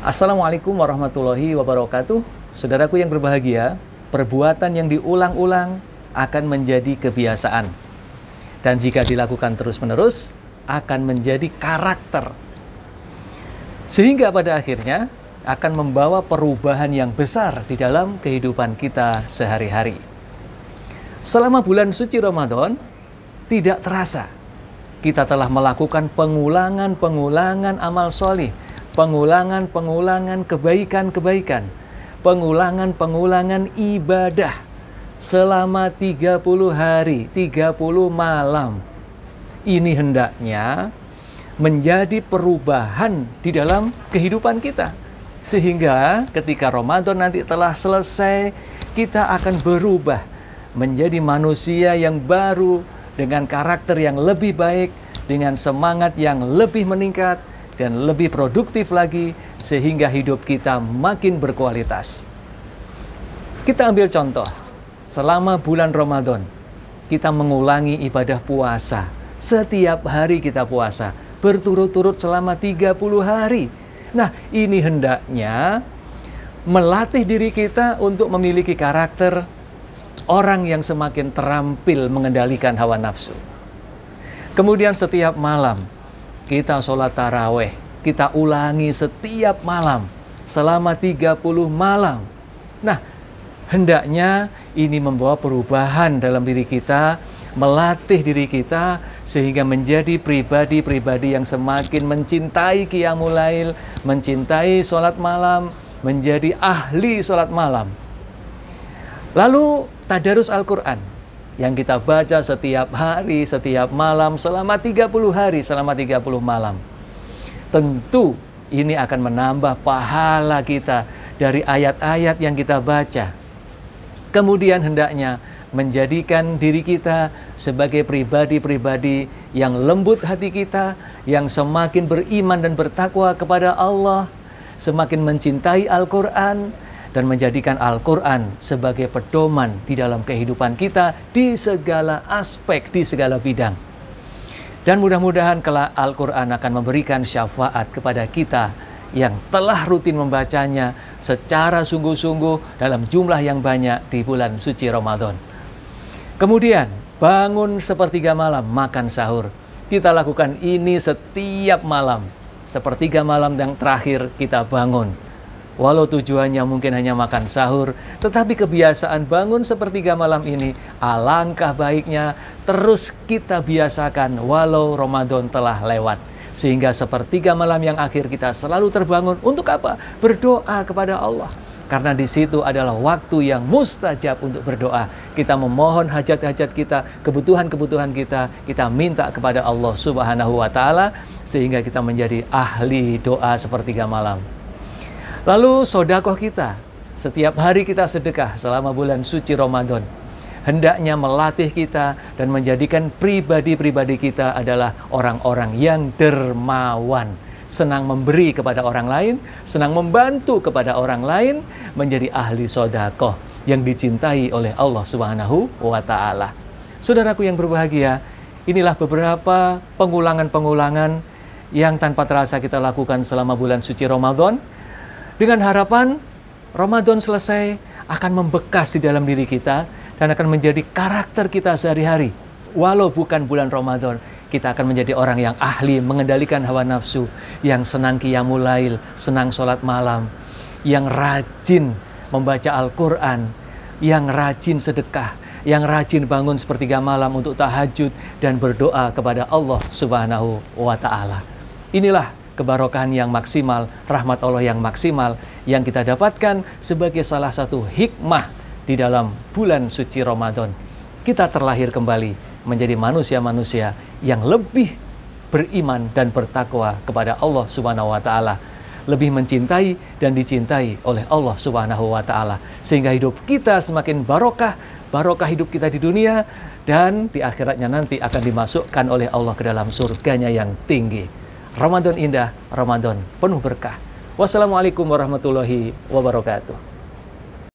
Assalamualaikum warahmatullahi wabarakatuh. Saudaraku yang berbahagia, perbuatan yang diulang-ulang akan menjadi kebiasaan. Dan jika dilakukan terus-menerus, akan menjadi karakter. Sehingga pada akhirnya akan membawa perubahan yang besar di dalam kehidupan kita sehari-hari. Selama bulan suci Ramadan, tidak terasa kita telah melakukan pengulangan amal solih, pengulangan kebaikan-kebaikan, pengulangan ibadah selama 30 hari, 30 malam. Ini hendaknya menjadi perubahan di dalam kehidupan kita. Sehingga ketika Ramadan nanti telah selesai, kita akan berubah menjadi manusia yang baru dengan karakter yang lebih baik, dengan semangat yang lebih meningkat, dan lebih produktif lagi, sehingga hidup kita makin berkualitas. Kita ambil contoh, selama bulan Ramadan, kita mengulangi ibadah puasa. Setiap hari kita puasa, berturut-turut selama 30 hari. Nah, ini hendaknya melatih diri kita untuk memiliki karakter orang yang semakin terampil mengendalikan hawa nafsu. Kemudian setiap malam, kita sholat taraweh, kita ulangi setiap malam, selama 30 malam. Nah, hendaknya ini membawa perubahan dalam diri kita, melatih diri kita, sehingga menjadi pribadi-pribadi yang semakin mencintai qiyamul lail, mencintai sholat malam, menjadi ahli sholat malam. Lalu, tadarus Al-Quran yang kita baca setiap hari, setiap malam, selama 30 hari, selama 30 malam. Tentu ini akan menambah pahala kita dari ayat-ayat yang kita baca. Kemudian hendaknya menjadikan diri kita sebagai pribadi-pribadi yang lembut hati kita, yang semakin beriman dan bertakwa kepada Allah, semakin mencintai Al-Quran, dan menjadikan Al-Quran sebagai pedoman di dalam kehidupan kita di segala aspek, di segala bidang. Dan mudah-mudahan kelak Al-Quran akan memberikan syafaat kepada kita yang telah rutin membacanya secara sungguh-sungguh dalam jumlah yang banyak di bulan suci Ramadan. Kemudian bangun sepertiga malam, makan sahur. Kita lakukan ini setiap malam. Sepertiga malam yang terakhir kita bangun. Walau tujuannya mungkin hanya makan sahur, tetapi kebiasaan bangun sepertiga malam ini alangkah baiknya terus kita biasakan walau Ramadan telah lewat. Sehingga sepertiga malam yang akhir kita selalu terbangun untuk apa? Berdoa kepada Allah. Karena di situ adalah waktu yang mustajab untuk berdoa. Kita memohon hajat-hajat kita, kebutuhan-kebutuhan kita, kita minta kepada Allah Subhanahu wa Ta'ala, sehingga kita menjadi ahli doa sepertiga malam. Lalu sodakoh kita, setiap hari kita sedekah selama bulan suci Ramadan. Hendaknya melatih kita dan menjadikan pribadi-pribadi kita adalah orang-orang yang dermawan. Senang memberi kepada orang lain, senang membantu kepada orang lain, menjadi ahli sodakoh yang dicintai oleh Allah Subhanahu wa Ta'ala. Saudaraku yang berbahagia, inilah beberapa pengulangan-pengulangan yang tanpa terasa kita lakukan selama bulan suci Ramadan. Dengan harapan Ramadan selesai akan membekas di dalam diri kita dan akan menjadi karakter kita sehari-hari. Walau bukan bulan Ramadan, kita akan menjadi orang yang ahli mengendalikan hawa nafsu, yang senang qiyamul lail, senang sholat malam, yang rajin membaca Al-Quran, yang rajin sedekah, yang rajin bangun sepertiga malam untuk tahajud dan berdoa kepada Allah Subhanahu wa Ta'ala. Inilah kebarokahan yang maksimal, rahmat Allah yang maksimal yang kita dapatkan sebagai salah satu hikmah di dalam bulan suci Ramadan. Kita terlahir kembali menjadi manusia-manusia yang lebih beriman dan bertakwa kepada Allah Subhanahu wa Ta'ala, lebih mencintai dan dicintai oleh Allah Subhanahu wa Ta'ala, sehingga hidup kita semakin barokah hidup kita di dunia, dan di akhiratnya nanti akan dimasukkan oleh Allah ke dalam surganya yang tinggi. Ramadan indah, Ramadan penuh berkah. Wassalamualaikum warahmatullahi wabarakatuh.